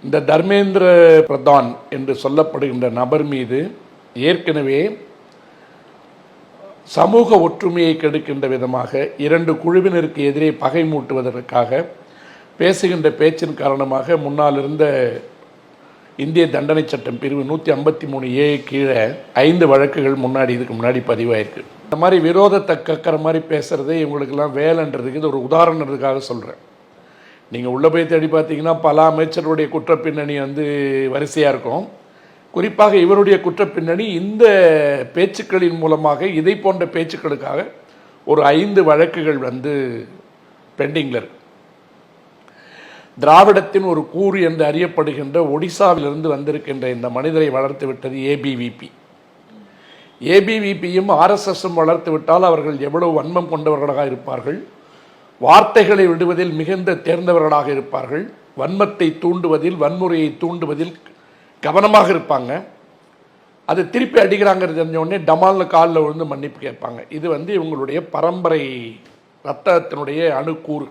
இந்த தர்மேந்திர பிரதான் என்று சொல்லப்படுகின்ற நபர் மீது ஏற்கனவே சமூக ஒற்றுமையை கெடுக்கின்ற விதமாக இரண்டு குழுவினருக்கு எதிரே பகை மூட்டுவதற்காக பேசுகின்ற பேச்சின் காரணமாக முன்னால் இருந்த இந்திய தண்டனை சட்டம் பிரிவு 153A கீழே 5 வழக்குகள் இதுக்கு முன்னாடி பதிவாயிருக்கு. இந்த மாதிரி விரோதத்தை கக்கிற மாதிரி பேசுகிறதே இவங்களுக்கெல்லாம் வேலைன்றதுக்கு இது ஒரு உதாரணத்துக்காக சொல்கிறேன். நீங்கள் உள்ளே போய் தேடி பார்த்தீங்கன்னா பல அமைச்சருடைய குற்றப்பின்னணி வரிசையாக இருக்கும். குறிப்பாக இவருடைய குற்றப்பின்னணி இந்த பேச்சுக்களின் மூலமாக இதை போன்ற பேச்சுக்களுக்காக ஒரு 5 வழக்குகள் பெண்டிங்கில் இருக்கு. திராவிடத்தின் ஒரு கூறு என்று அறியப்படுகின்ற ஒடிசாவிலிருந்து வந்திருக்கின்ற இந்த மனிதரை வளர்த்து விட்டது ஏபிவிபி. ஏபிவிபியும் ஆர்எஸ்எஸும் வளர்த்து விட்டால் அவர்கள் எவ்வளவு வன்மம் கொண்டவர்களாக இருப்பார்கள், வார்த்தைகளை விடுவதில் மிகுந்த தேர்ந்தவர்களாக இருப்பார்கள், வன்மத்தை தூண்டுவதில் வன்முறையை தூண்டுவதில் கவனமாக இருப்பாங்க. அது திருப்பி அடிக்கிறாங்கிறது தெரிஞ்ச உடனே டமால்னு காலில் விழுந்து மன்னிப்பு கேட்பாங்க. இது இவங்களுடைய பரம்பரை ரத்தத்தினுடைய அணுக்கூறு.